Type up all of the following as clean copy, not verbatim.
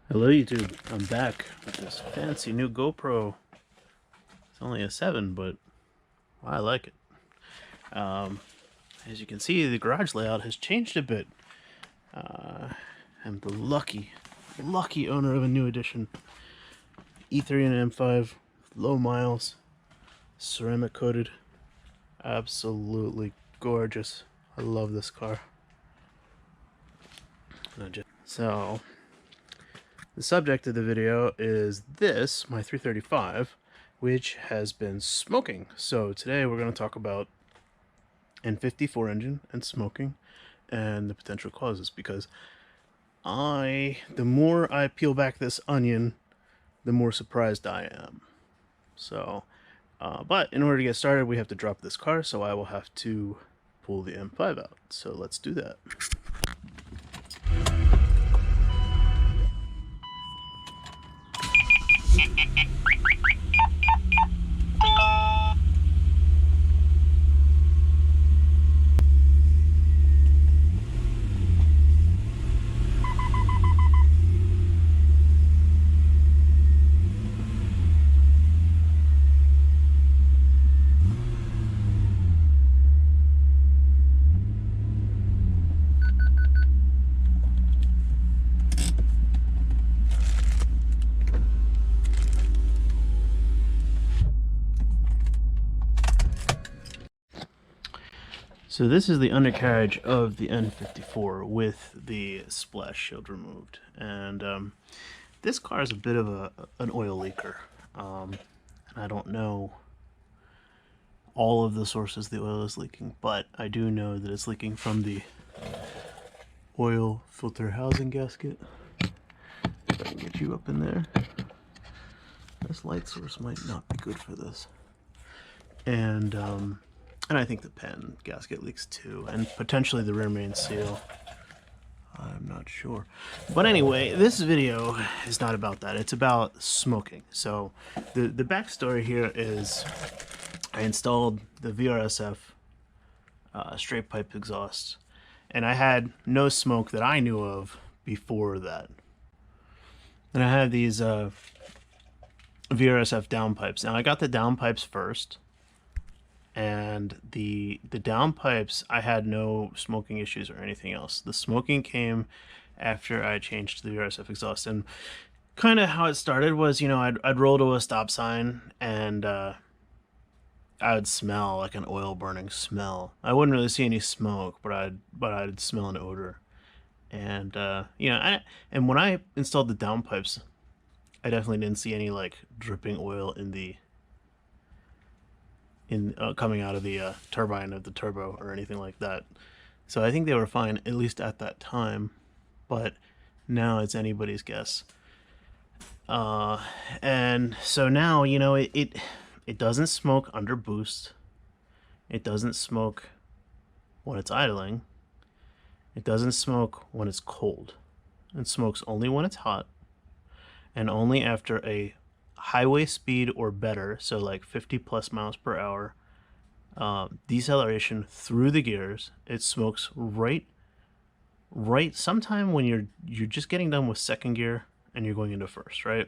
Hello YouTube, I'm back with this fancy new GoPro. It's only a 7, but I like it. As you can see, the garage layout has changed a bit. I'm the lucky owner of a new edition E3 and M5, low miles, ceramic coated, absolutely gorgeous. I love this car. So, the subject of the video is this, my 335, which has been smoking. So today we're going to talk about N54 engine and smoking and the potential causes, because the more I peel back this onion, the more surprised I am. So, but in order to get started, we have to drop this car, so I will have to pull the M5 out. So let's do that. So this is the undercarriage of the N54 with the splash shield removed, and this car is a bit of an oil leaker. And I don't know all of the sources the oil is leaking, but I do know that it's leaking from the oil filter housing gasket. If I can get you up in there. This light source might not be good for this. And I think the pan gasket leaks too, and potentially the rear main seal. I'm not sure. But anyway, this video is not about that. It's about smoking. So the backstory here is I installed the VRSF straight pipe exhaust, and I had no smoke that I knew of before that. And I had these VRSF downpipes. Now I got the downpipes first. And the downpipes, I had no smoking issues or anything else. The smoking came after I changed to the VRSF exhaust. And kind of how it started was, you know, I'd roll to a stop sign and I would smell like an oil burning smell. I wouldn't really see any smoke, but I'd smell an odor. And you know, and when I installed the downpipes, I definitely didn't see any like dripping oil in the coming out of the turbine of the turbo or anything like that. So I think they were fine, at least at that time, but now it's anybody's guess. And so now, you know, it doesn't smoke under boost. It doesn't smoke when it's idling. It doesn't smoke when it's cold. It smokes only when it's hot, and only after a highway speed or better, so like 50 plus miles per hour, deceleration through the gears. It smokes right sometime when you're just getting done with second gear and you're going into first, right?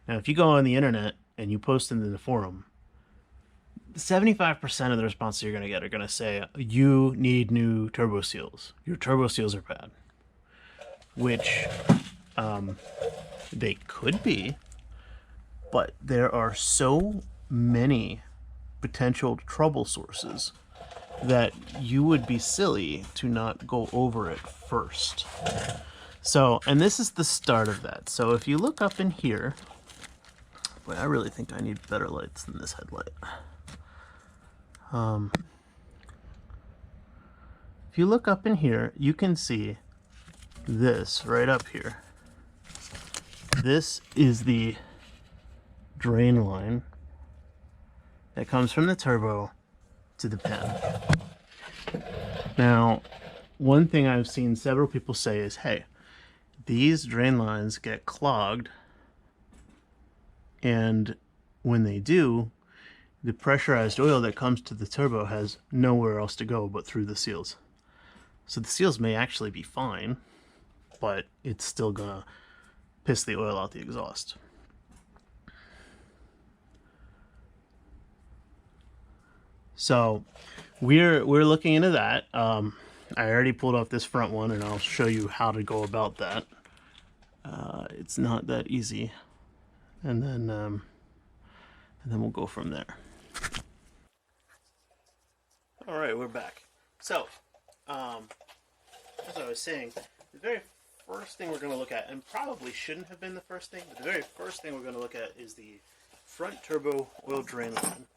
Now if you go on the internet and you post into the forum, 75% of the responses you're going to get are going to say you need new turbo seals, your turbo seals are bad, which they could be. But there are so many potential trouble sources that you would be silly to not go over it first. So, and this is the start of that. So if you look up in here, boy, I really think I need better lights than this headlight. If you look up in here, you can see this right up here. This is the drain line that comes from the turbo to the pan. Now, one thing I've seen several people say is, hey, these drain lines get clogged, and when they do, the pressurized oil that comes to the turbo has nowhere else to go but through the seals. So the seals may actually be fine, but it's still gonna piss the oil out the exhaust. So we're looking into that. I already pulled off this front one, and I'll show you how to go about that. It's not that easy, and then we'll go from there. All right, we're back. So, as I was saying, the very first thing we're going to look at, and probably shouldn't have been the first thing, but the very first thing we're going to look at is the front turbo oil drain line.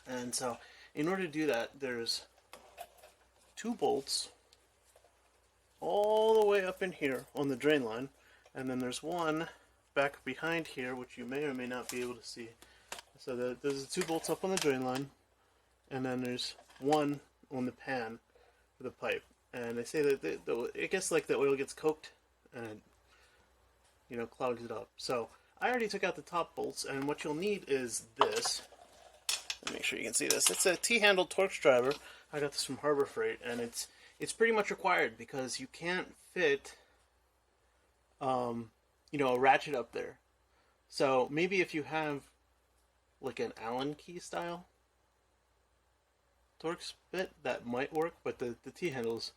And so, in order to do that, there's 2 bolts all the way up in here on the drain line, and then there's one back behind here, which you may or may not be able to see. So there's 2 bolts up on the drain line, and then there's one on the pan for the pipe. And they say that it gets like the oil gets coked and, you know, clogs it up. So I already took out the top bolts, and what you'll need is this. Let me make sure you can see this. It's a T-handle Torx driver. I got this from Harbor Freight, and it's pretty much required because you can't fit, you know, a ratchet up there. So maybe if you have like an Allen key style Torx bit, that might work, but the T-handle's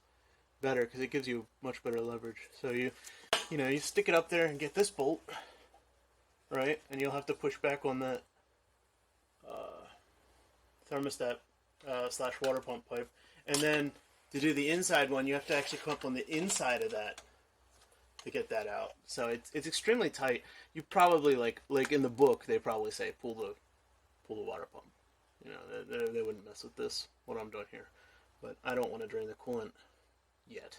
better because it gives you much better leverage. So you stick it up there and get this bolt, right? And you'll have to push back on that thermostat slash water pump pipe. And then to do the inside one, you have to actually come up on the inside of that to get that out. So it's extremely tight. You probably like in the book they probably say pull the water pump. You know, they wouldn't mess with this, what I'm doing here. But I don't want to drain the coolant yet.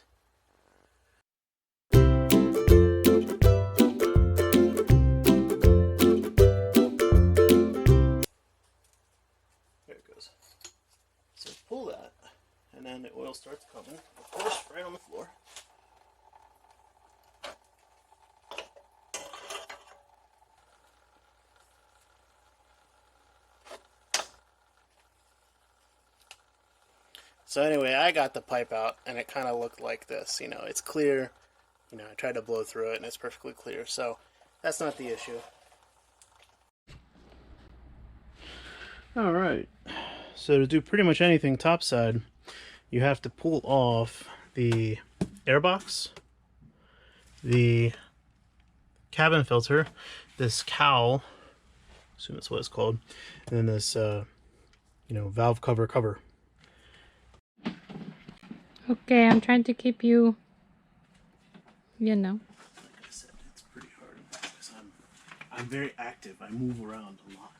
There it goes. So pull that, and then the oil starts coming. Of course, right on the floor. So anyway, I got the pipe out, and it kind of looked like this. You know, it's clear. You know, I tried to blow through it, and it's perfectly clear. So that's not the issue. All right. So to do pretty much anything topside, you have to pull off the airbox, the cabin filter, this cowl, I assume that's what it's called, and then this, you know, valve cover. Okay, I'm trying to keep you, you know. Like I said, it's pretty hard because I'm very active. I move around a lot.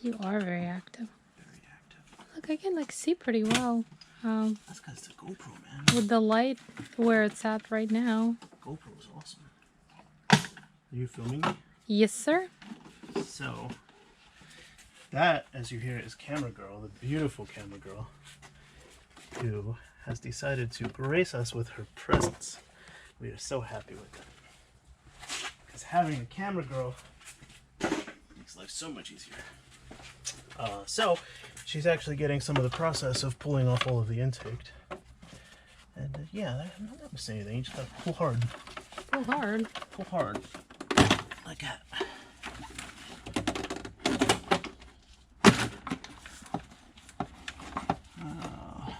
You are very active. Very active. Look, I can like see pretty well. That's because it's a GoPro, man. With the light where it's at right now. GoPro is awesome. Are you filming me? Yes, sir. So, that, as you hear, is Camera Girl, the beautiful Camera Girl, who has decided to grace us with her presence. We are so happy with that. Because having a Camera Girl makes life so much easier. So, she's actually getting some of the process of pulling off all of the intake. And yeah, I'm not missing anything. You just gotta pull hard. Pull hard. Pull hard. Like that.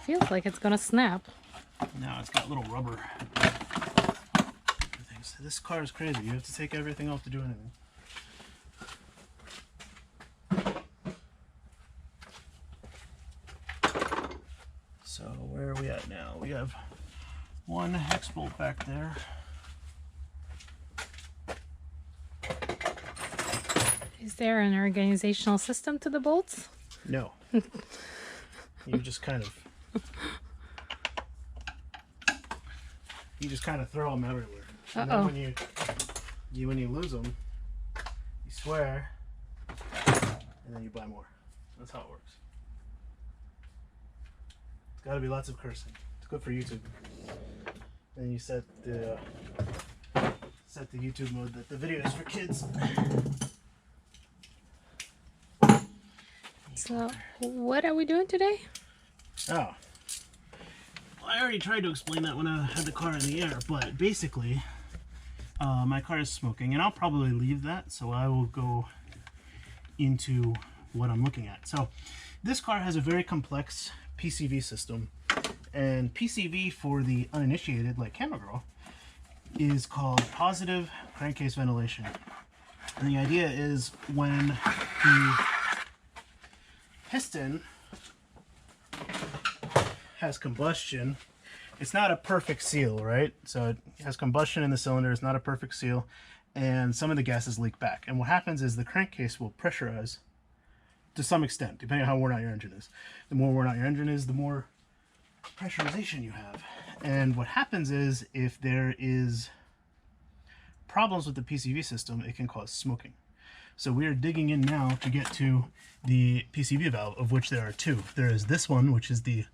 Feels like it's gonna snap. No, it's got little rubber things. This car is crazy. You have to take everything off to do anything. So where are we at now? We have one hex bolt back there. Is there an organizational system to the bolts? No. You just kind of throw them everywhere. And then when you lose them, you swear, and then you buy more. That's how it works. It's got to be lots of cursing. It's good for YouTube. Then you set the YouTube mode that the video is for kids. So, what are we doing today? Oh. Well, I already tried to explain that when I had the car in the air, but basically, my car is smoking, and I'll probably leave that, so I will go into what I'm looking at. So this car has a very complex PCV system, and PCV, for the uninitiated like Camera Girl, is called positive crankcase ventilation. And the idea is when the piston has combustion, it's not a perfect seal, right? So it has combustion in the cylinder, it's not a perfect seal, and some of the gases leak back. And what happens is the crankcase will pressurize to some extent, depending on how worn out your engine is. The more worn out your engine is, the more pressurization you have. And what happens is, if there is problems with the PCV system, it can cause smoking. So we are digging in now to get to the PCV valve, of which there are two. There is this one, which is the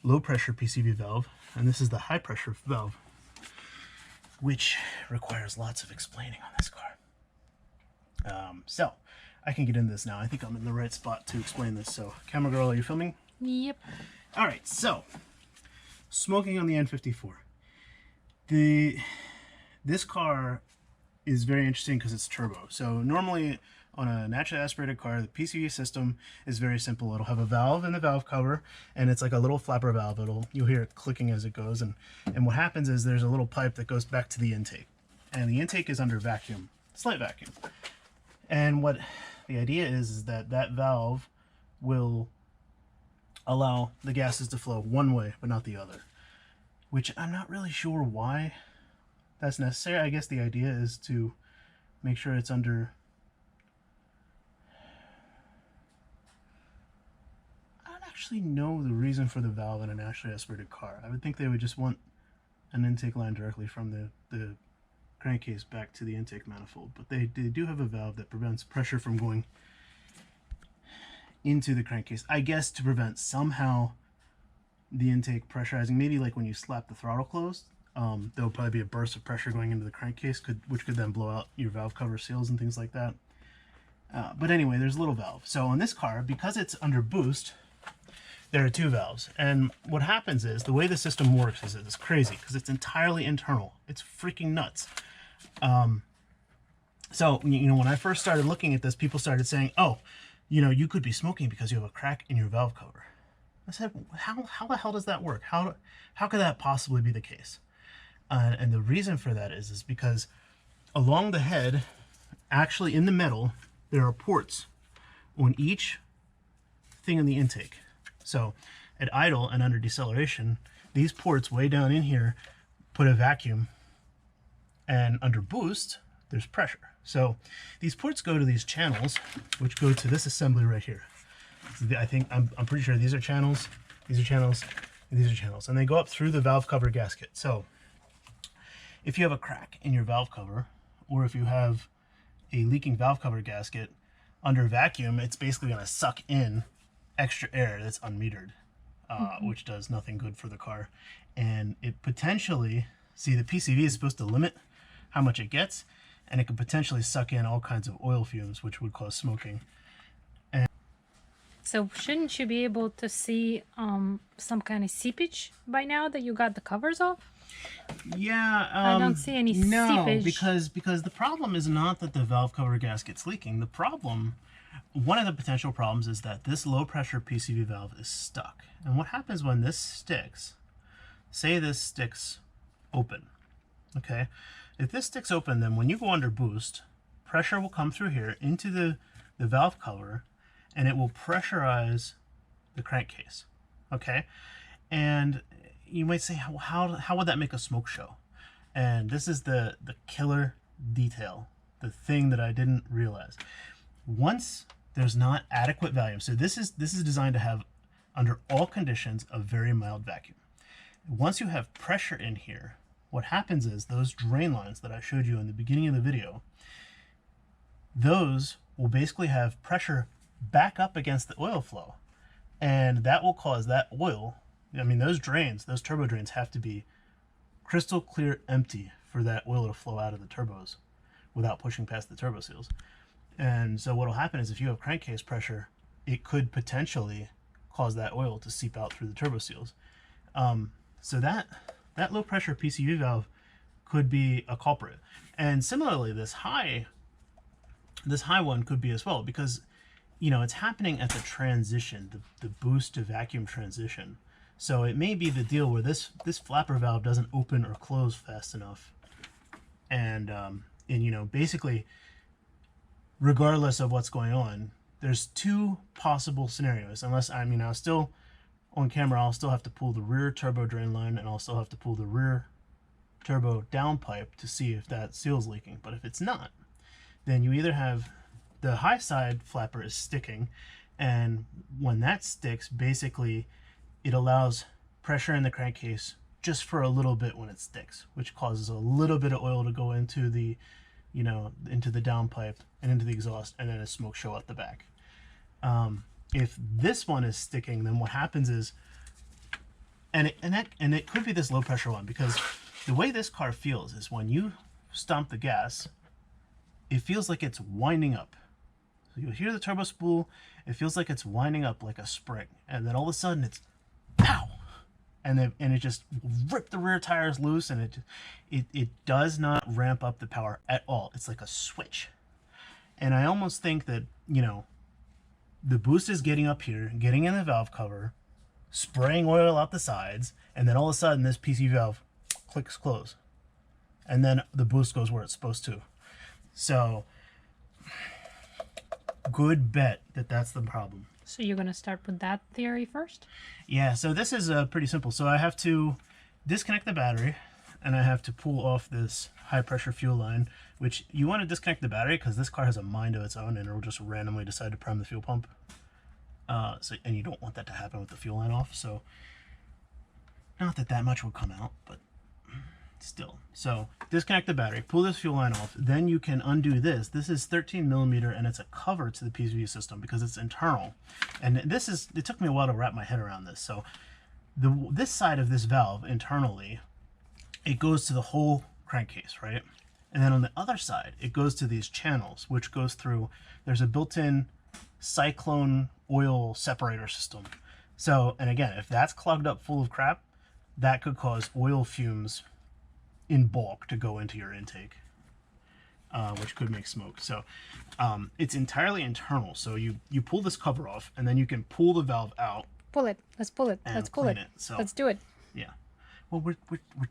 low pressure PCV valve, and this is the high pressure valve, which requires lots of explaining on this car. So I can get into this now. I think I'm in the right spot to explain this. So Camera Girl, are you filming? Yep. All right, so smoking on the N54. This car is very interesting because it's turbo. So normally on a naturally aspirated car, the PCV system is very simple. It'll have a valve in the valve cover, and it's like a little flapper valve. You'll hear it clicking as it goes, and what happens is there's a little pipe that goes back to the intake, and the intake is under vacuum, slight vacuum. And what the idea is that that valve will allow the gases to flow one way but not the other, which I'm not really sure why that's necessary. I guess the idea is to make sure it's under, I don't actually know the reason for the valve in a naturally aspirated car. I would think they would just want an intake line directly from the crankcase back to the intake manifold, but they do have a valve that prevents pressure from going into the crankcase, I guess, to prevent somehow the intake pressurizing. Maybe like when you slap the throttle closed, there'll probably be a burst of pressure going into the crankcase, which could then blow out your valve cover seals and things like that. But anyway, there's a little valve. So on this car, because it's under boost, there are two valves. And what happens is, the way the system works is it's crazy because it's entirely internal. It's freaking nuts. So, when I first started looking at this, people started saying, oh, you could be smoking because you have a crack in your valve cover. I said, how the hell does that work? How could that possibly be the case? And the reason for that is because along the head, actually in the metal, there are ports on each thing in the intake. So at idle and under deceleration, these ports way down in here put a vacuum, and under boost, there's pressure. So these ports go to these channels, which go to this assembly right here. I'm pretty sure these are channels, these are channels, and these are channels, and they go up through the valve cover gasket. So if you have a crack in your valve cover, or if you have a leaking valve cover gasket, under vacuum, it's basically going to suck in extra air that's unmetered, which does nothing good for the car. And it potentially, see, the PCV is supposed to limit how much it gets, and it could potentially suck in all kinds of oil fumes, which would cause smoking. So shouldn't you be able to see some kind of seepage by now that you got the covers off? Yeah, I don't see any seepage. because the problem is not that the valve cover gasket's leaking. The problem, one of the potential problems, is that this low pressure PCV valve is stuck. And what happens when this sticks, say this sticks open, okay? If this sticks open, then when you go under boost, pressure will come through here into the valve cover, and it will pressurize the crankcase, okay? And you might say, how would that make a smoke show? And this is the killer detail, the thing that I didn't realize. Once there's not adequate volume, so this is designed to have, under all conditions, a very mild vacuum. Once you have pressure in here, what happens is those drain lines that I showed you in the beginning of the video, those will basically have pressure back up against the oil flow, and that will cause that oil, those drains, those turbo drains, have to be crystal clear empty for that oil to flow out of the turbos without pushing past the turbo seals. And so what will happen is, if you have crankcase pressure, it could potentially cause that oil to seep out through the turbo seals. So that low pressure PCV valve could be a culprit. And similarly, this high one could be as well, because you know, it's happening at the transition, the boost to vacuum transition. So it may be the deal where this flapper valve doesn't open or close fast enough. And you know, basically, regardless of what's going on, there's two possible scenarios. Unless, I mean, I'll still, on camera, I'll still have to pull the rear turbo drain line, and I'll still have to pull the rear turbo downpipe to see if that seal's leaking. But if it's not, then you either have the high side flapper is sticking, and when that sticks, basically it allows pressure in the crankcase just for a little bit when it sticks, which causes a little bit of oil to go into the, you know, into the downpipe and into the exhaust, and then a smoke show out the back. If this one is sticking, then what happens is, and it could be this low pressure one, because the way this car feels is when you stomp the gas, it feels like it's winding up. So you'll hear the turbo spool, it feels like it's winding up like a spring, and then all of a sudden it's pow, and it just ripped the rear tires loose, and it does not ramp up the power at all. It's like a switch. And I almost think that, you know, the boost is getting up here, getting in the valve cover, spraying oil out the sides, and then all of a sudden this PC valve clicks close, and then the boost goes where it's supposed to. So good bet that that's the problem. So you're going to start with that theory first? Yeah, so this is pretty simple. So I have to disconnect the battery, and I have to pull off this high pressure fuel line, which you want to disconnect the battery because this car has a mind of its own, and it'll just randomly decide to prime the fuel pump. And you don't want that to happen with the fuel line off. So not that much would come out, but still. So disconnect the battery, pull this fuel line off, then you can undo this. This is 13 millimeter, and it's a cover to the PCV system because it's internal. And this is, it took me a while to wrap my head around this. So this side of this valve internally, it goes to the whole crankcase, right? And then on the other side, it goes to these channels, which goes through, there's a built-in cyclone oil separator system. So, and again, if that's clogged up full of crap, that could cause oil fumes in bulk to go into your intake, which could make smoke. So it's entirely internal. So you pull this cover off, and then you can pull the valve out. Pull it. Let's pull it. Let's pull it. So, let's do it. Yeah. Well, we're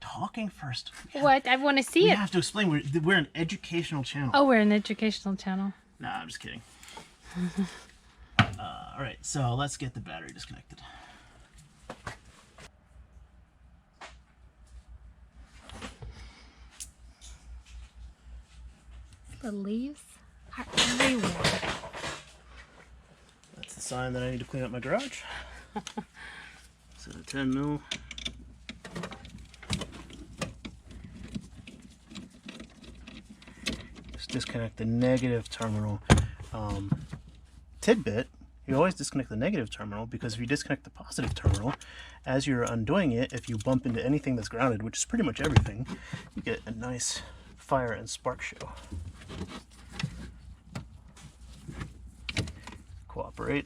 talking first. What? I want to see it. We have to explain. We're an educational channel. Oh, we're an educational channel. Nah, I'm just kidding. All right, so let's get the battery disconnected. The leaves are everywhere. That's the sign that I need to clean up my garage. So 10 mil. Just disconnect the negative terminal. Tidbit, you always disconnect the negative terminal, because if you disconnect the positive terminal, as you're undoing it, if you bump into anything that's grounded, which is pretty much everything, you get a nice fire and spark show. Cooperate.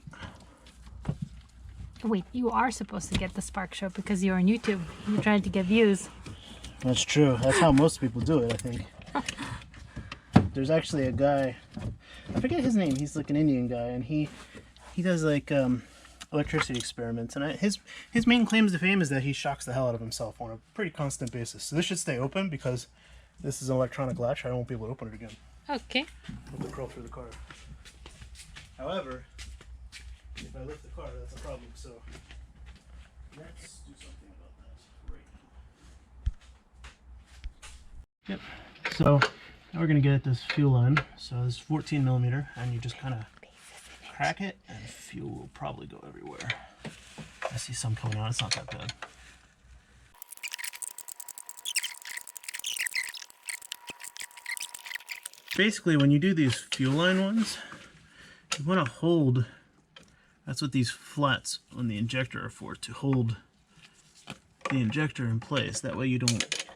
Wait, you are supposed to get the spark show because you're on YouTube. You're trying to get views. That's true. That's how most people do it, I think. There's actually a guy, I forget his name, he's like an Indian guy, and he does like electricity experiments, and his main claim to fame is that he shocks the hell out of himself on a pretty constant basis. So this should stay open because this is an electronic latch. I won't be able to open it again. Okay. I'll have to crawl through the car. However, if I lift the car, that's a problem. So let's do something about that right now. Yep. So now we're gonna get at this fuel line. So this is 14 millimeter, and you just kind of crack it, and fuel will probably go everywhere. I see some coming out. It's not that bad. Basically, when you do these fuel line ones, you want to hold, that's what these flats on the injector are for, to hold the injector in place. That way you don't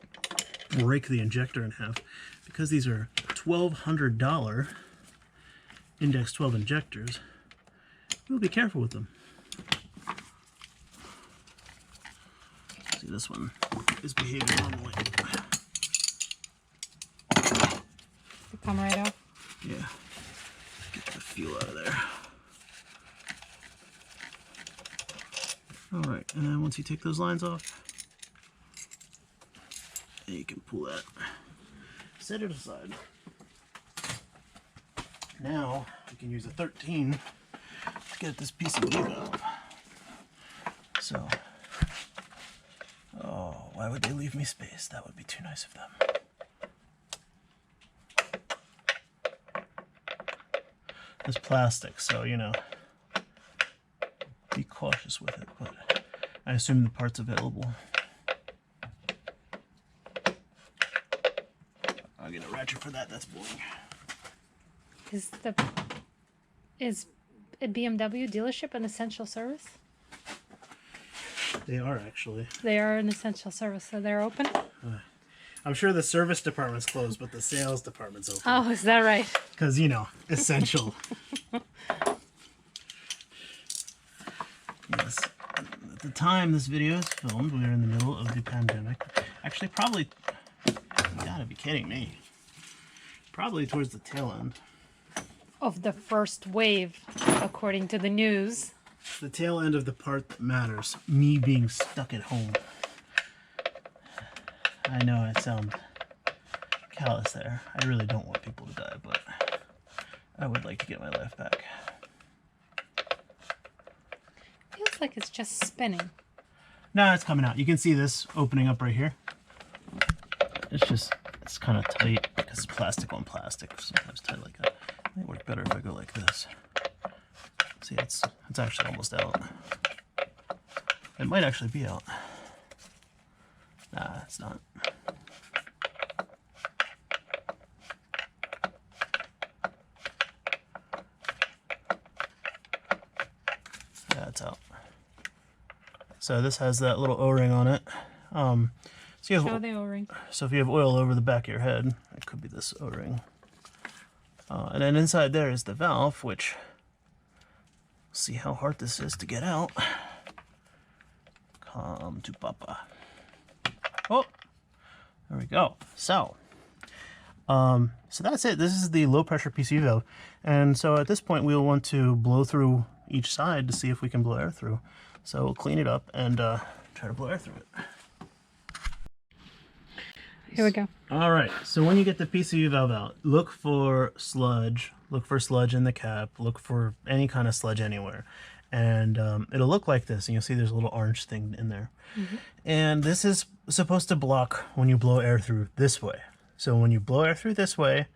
break the injector in half. Because these are $1,200 Index 12 injectors, we'll be careful with them. See, this one is behaving normally. come right off. Yeah. Get the fuel out of there. Alright, and then once you take those lines off, you can pull that. Set it aside. Now we can use a 13 to get this PCB valve. So, oh, why would they leave me space? That would be too nice of them. It's plastic, so you know, be cautious with it, but I assume the part's available. I'll get a ratchet for that, that's boring. Is a BMW dealership an essential service? They are actually. They are an essential service, so they're open? I'm sure the service department's closed, but the sales department's open. Oh, is that right? Because, you know, essential. Yes. At the time this video is filmed, we were in the middle of the pandemic. Actually, probably, you gotta be kidding me. Probably towards the tail end. Of the first wave, according to the news. The tail end of the part that matters. Me being stuck at home. I know I sound callous there. I really don't want people to die, but I would like to get my life back. Feels like it's just spinning. No, it's coming out. You can see this opening up right here. It's kind of tight because it's plastic on plastic. Sometimes tight like that. It might work better if I go like this. See, it's actually almost out. It might actually be out. Nah, it's not. Yeah, it's out. So this has that little O-ring on it. So you have, Show the O-ring. So if you have oil over the back of your head, it could be this O-ring. And then inside there is the valve, which, see how hard this is to get out. Come to Papa. Oh, there we go. So that's it. This is the low pressure PCV valve. And so at this point, we'll want to blow through each side to see if we can blow air through. So we'll clean it up and try to blow air through it. Here we go. All right, so when you get the PCV valve out, look for sludge. Look for sludge in the cap. Look for any kind of sludge anywhere. And it'll look like this, and you'll see there's a little orange thing in there. Mm-hmm. And this is supposed to block when you blow air through this way. So when you blow air through this way,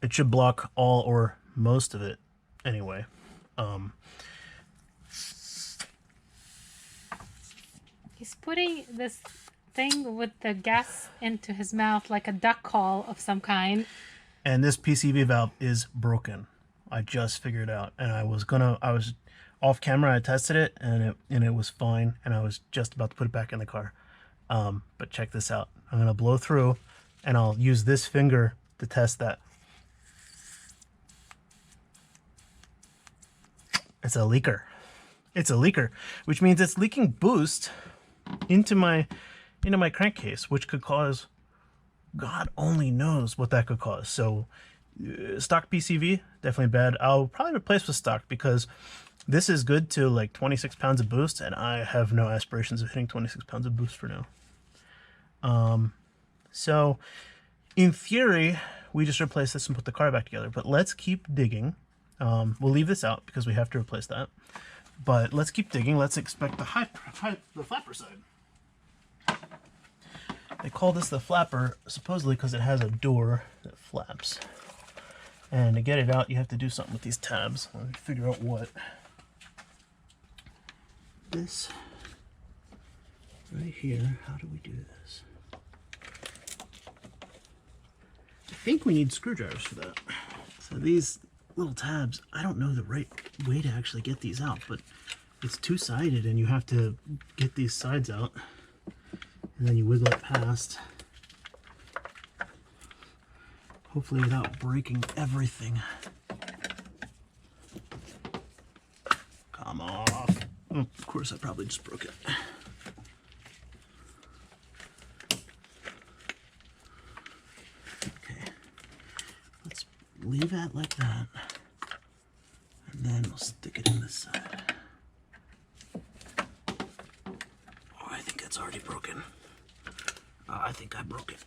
it should block all or most of it anyway. He's putting this thing with the gas into his mouth like a duck call of some kind. And this PCV valve is broken. I just figured out, and I was off camera. I tested it, and it was fine, and I was just about to put it back in the car. But check this out. I'm gonna blow through, and I'll use this finger to test that. It's a leaker. It's a leaker, which means it's leaking boost into my crankcase, which could cause, God only knows what that could cause. So stock PCV, definitely bad. I'll probably replace with stock because this is good to like 26 pounds of boost, and I have no aspirations of hitting 26 pounds of boost for now. So in theory, we just replace this and put the car back together, but let's keep digging. We'll leave this out because we have to replace that. But let's keep digging. Let's expect the flapper side. They call this the flapper supposedly because it has a door that flaps. And to get it out, you have to do something with these tabs. Let me figure out what. This right here. How do we do this? I think we need screwdrivers for that. So these little tabs, I don't know the right way to actually get these out, but it's two-sided and you have to get these sides out and then you wiggle it past, hopefully without breaking everything. Come off. Oh, of course I probably just broke it. leave that like that, and then we'll stick it in this side. Oh, I think it's already broken. I think I broke it.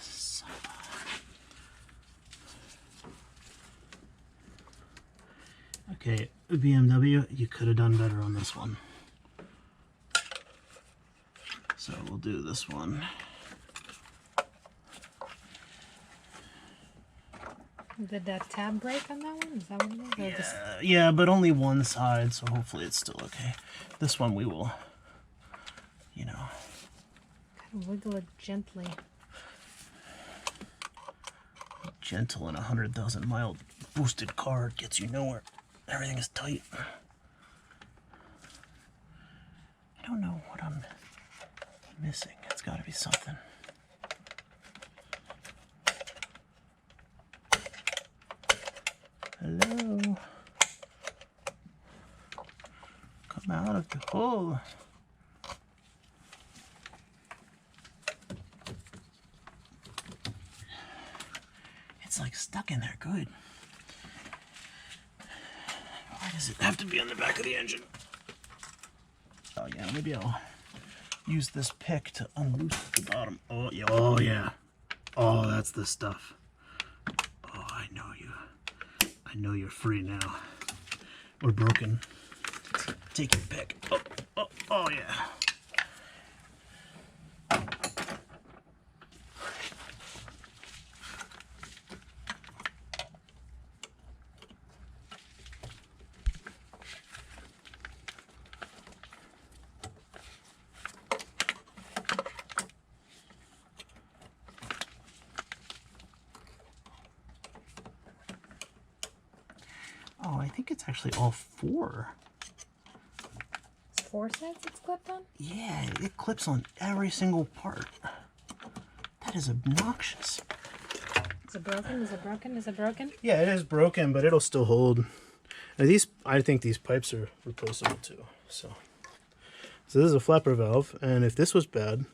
So. Okay, BMW, you could have done better on this one. So we'll do this one. Did that tab break on that one? Is that what it is? Yeah, but only one side, so hopefully it's still okay. This one we will, you know. Kind of wiggle it gently. Gentle in a 100,000 mile boosted car gets you nowhere. Everything is tight. I don't know what I'm missing. It's got to be something. Hello. Come out of the hole. It's like stuck in there good. Why does it have to be on the back of the engine? Oh yeah, maybe I'll use this pick to unloose the bottom. Oh yeah, oh yeah. Oh, that's the stuff. Oh, I know you. I know you're free now. Or broken. Take your pick. Oh, oh, oh yeah. Oh, I think it's actually all four. It's 4 sides it's clipped on? Yeah, it clips on every single part. That is obnoxious. Is it broken? Is it broken? Is it broken? Yeah, it is broken, but it'll still hold. Now these, I think these pipes are replaceable too. So this is a flapper valve, and if this was bad,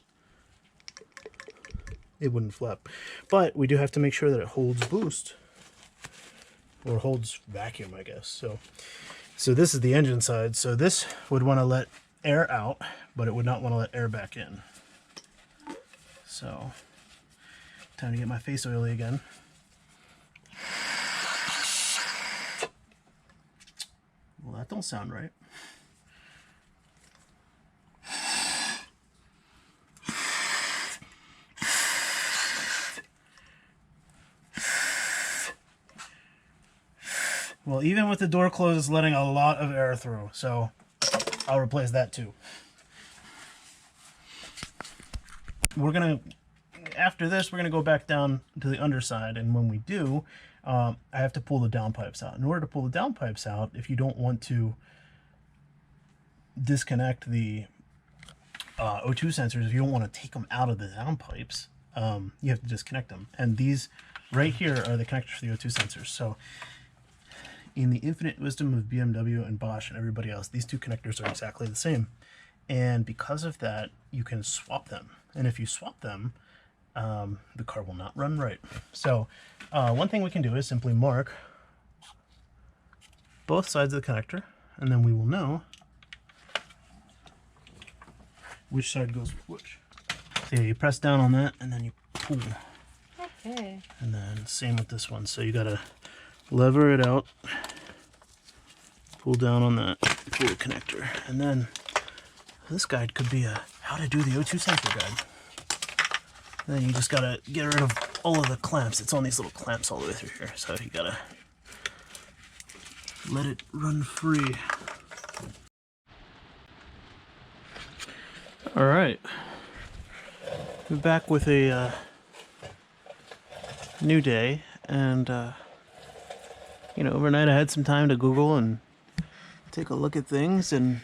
it wouldn't flap. But we do have to make sure that it holds boost. Or holds vacuum, I guess. So this is the engine side. So this would want to let air out, but it would not want to let air back in. So time to get my face oily again. Well, that don't sound right. Well, even with the door closed, it's letting a lot of air through, so I'll replace that too. We're gonna, after this, we're gonna go back down to the underside, and when we do, I have to pull the downpipes out. In order to pull the downpipes out, if you don't want to disconnect the O2 sensors, if you don't want to take them out of the downpipes, you have to disconnect them. And these right here are the connectors for the O2 sensors. So in the infinite wisdom of BMW and Bosch and everybody else, these two connectors are exactly the same. And because of that, you can swap them. And if you swap them, the car will not run right. So one thing we can do is simply mark both sides of the connector, and then we will know which side goes with which. So yeah, you press down on that, and then you pull. Okay. And then same with this one. So you gotta lever it out, pull down on that, pull the connector, and then this guide could be a how to do the O2 sensor guide. And then you just gotta get rid of all of the clamps. It's on these little clamps all the way through here, so you gotta let it run free. All right, we're back with a new day, and you know, overnight I had some time to Google and take a look at things, and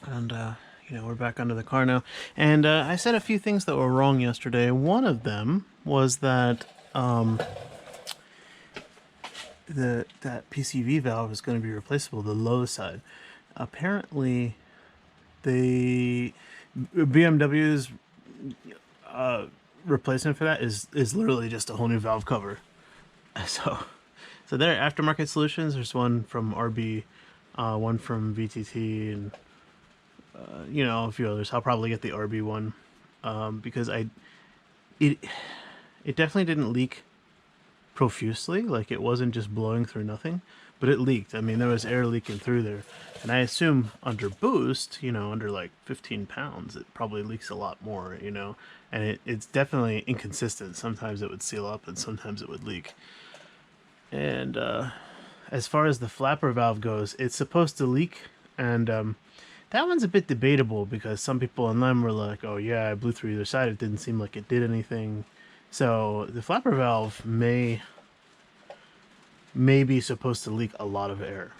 you know, we're back under the car now. And I said a few things that were wrong yesterday. One of them was that that PCV valve is going to be replaceable, the low side. Apparently, BMW's replacement for that is literally just a whole new valve cover. So So there are aftermarket solutions. There's one from RB, one from VTT, and a few others. I'll probably get the RB one because it it definitely didn't leak profusely. Like, it wasn't just blowing through nothing, but it leaked. I mean, there was air leaking through there, and I assume under boost, under like 15 pounds, it probably leaks a lot more. And it's definitely inconsistent. Sometimes it would seal up, and sometimes it would leak. And as far as the flapper valve goes, it's supposed to leak, and that one's a bit debatable because some people online were like, "Oh yeah, I blew through either side. It didn't seem like it did anything." So the flapper valve may be supposed to leak a lot of air,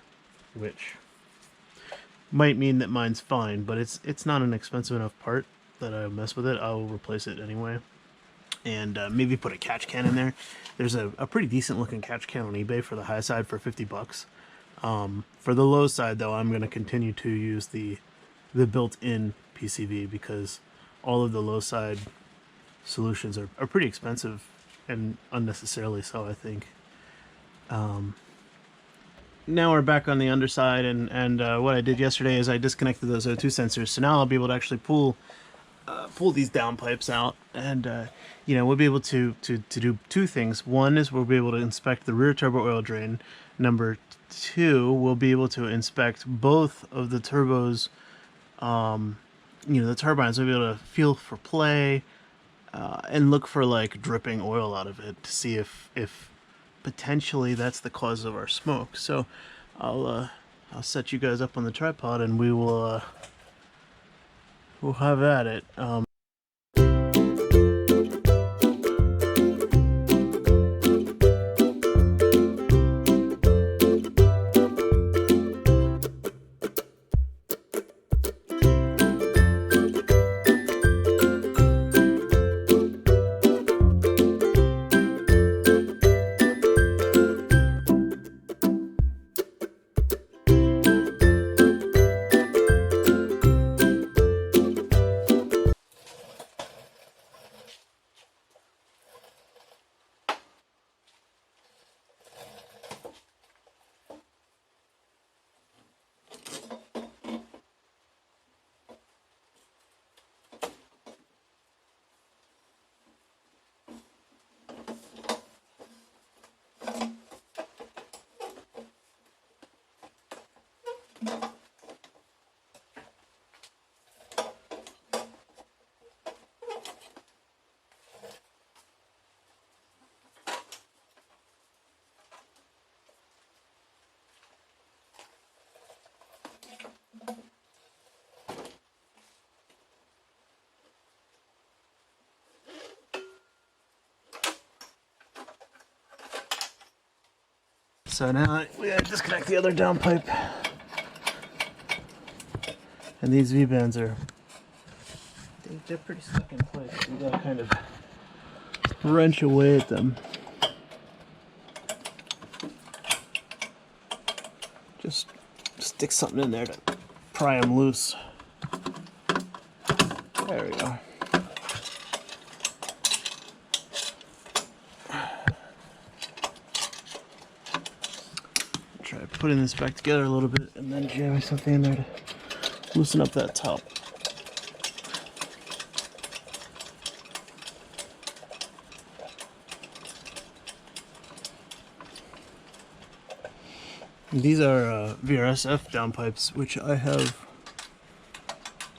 which might mean that mine's fine, but it's not an expensive enough part that I mess with it. I'll replace it anyway, and maybe put a catch can in there. There's a pretty decent looking catch can on eBay for the high side for $50. For the low side, though, I'm going to continue to use the built-in PCV because all of the low side solutions are pretty expensive and unnecessarily so, I think. Now we're back on the underside, and what I did yesterday is I disconnected those O2 sensors, so now I'll be able to actually pull these downpipes out, and we'll be able to do two things. One is we'll be able to inspect the rear turbo oil drain. Number two, we'll be able to inspect both of the turbos, the turbines. We'll be able to feel for play and look for like dripping oil out of it to see if potentially that's the cause of our smoke. So I'll set you guys up on the tripod, and we'll have at it. So now we gotta disconnect the other downpipe. And these V-bands they're pretty stuck in place. So you gotta kind of wrench away at them. Just stick something in there to pry them loose. There we go. Try putting this back together a little bit and then jamming something in there to loosen up that top. These are VRSF downpipes, which I have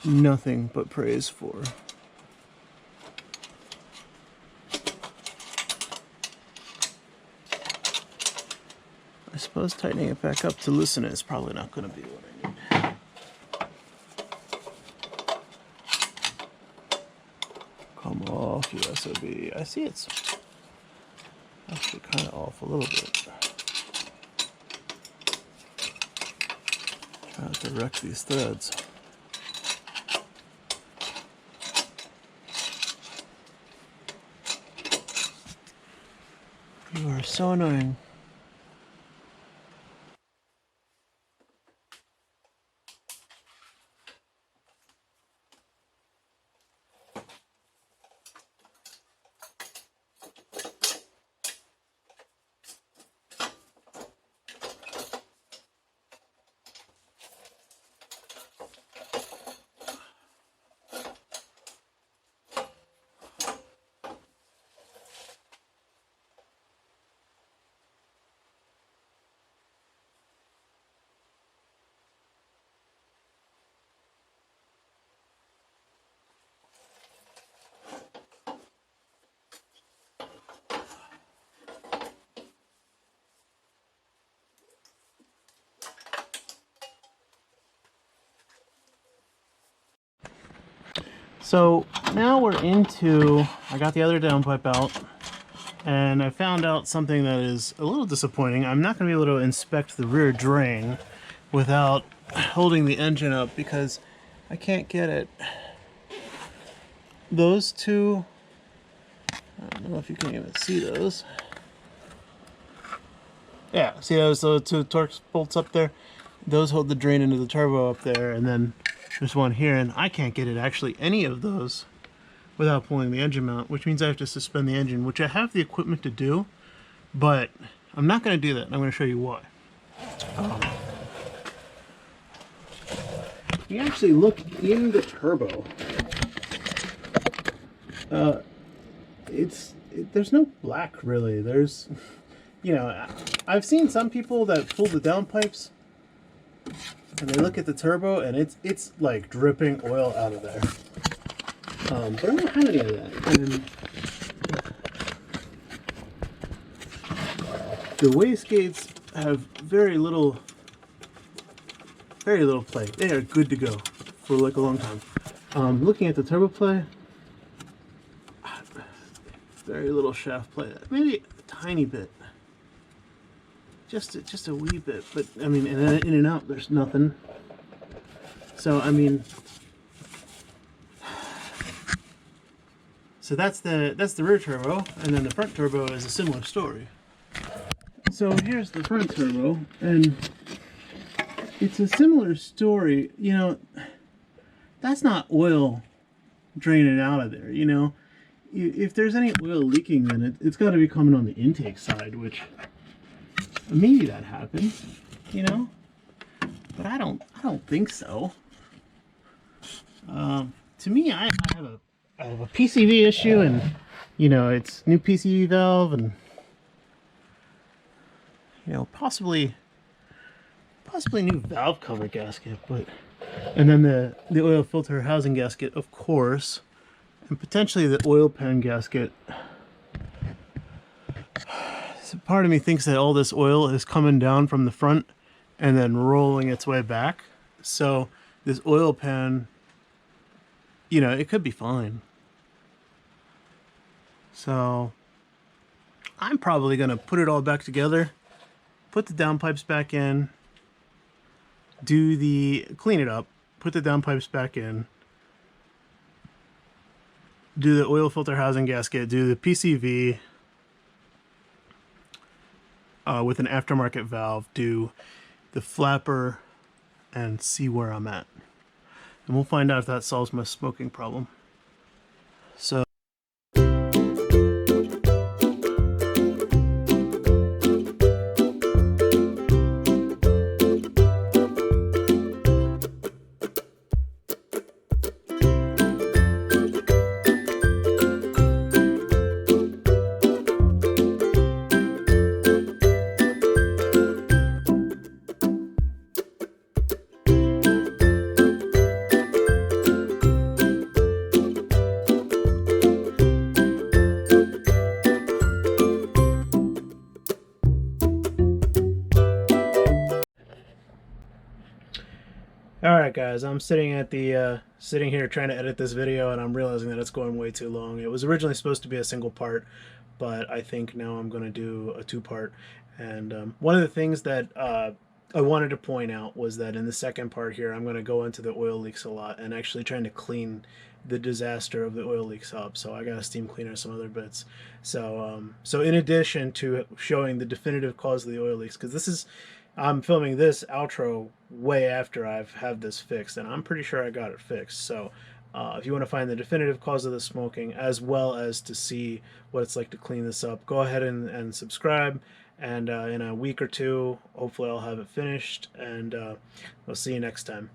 nothing but praise for. I suppose tightening it back up to loosen it is probably not going to be what I need. Come off, you SOB. I see it's actually kind of off a little bit. Try to wreck these threads. You are so annoying. So now we're into, I got the other downpipe out, and I found out something that is a little disappointing. I'm not going to be able to inspect the rear drain without holding the engine up because I can't get it. Those two, I don't know if you can even see those. Yeah, see those two Torx bolts up there? Those hold the drain into the turbo up there, and then there's one here, and I can't get it actually any of those without pulling the engine mount, which means I have to suspend the engine, which I have the equipment to do, but I'm not going to do that, and I'm going to show you why. You actually look in the turbo. There's no black really. There's, you know, I've seen some people that pull the downpipes and they look at the turbo and it's like dripping oil out of there. But I don't have any of that. And the wastegates have very little play. They are good to go for like a long time. Looking at the turbo play, very little shaft play. Maybe a tiny bit. Just a wee bit, but I mean, in and out, there's nothing. So I mean, so that's the rear turbo, and then the front turbo is a similar story. So here's the front turbo, and it's a similar story. You know, that's not oil draining out of there. You know, if there's any oil leaking, then it's got to be coming on the intake side, which maybe that happens, you know, but I don't think so. To me, I have a PCV issue, and you know, it's new PCV valve, and you know, possibly new valve cover gasket, but and then the oil filter housing gasket, of course, and potentially the oil pan gasket. So part of me thinks that all this oil is coming down from the front and then rolling its way back. So this oil pan, you know, it could be fine. So I'm probably going to put it all back together, put the downpipes back in, clean it up, put the downpipes back in, do the oil filter housing gasket, do the PCV, with an aftermarket valve, do the flapper, and see where I'm at. And we'll find out if that solves my smoking problem. So alright guys, I'm sitting at the sitting here trying to edit this video, and I'm realizing that it's going way too long. It was originally supposed to be a single part, but I think now I'm going to do a two-part. And one of the things that I wanted to point out was that in the second part here, I'm going to go into the oil leaks a lot and actually trying to clean the disaster of the oil leaks up. So I got a steam cleaner, some other bits. So so in addition to showing the definitive cause of the oil leaks, because I'm filming this outro way after I've had this fixed, and I'm pretty sure I got it fixed. So if you want to find the definitive cause of the smoking, as well as to see what it's like to clean this up, go ahead and subscribe. And in a week or two, hopefully I'll have it finished, and we'll see you next time.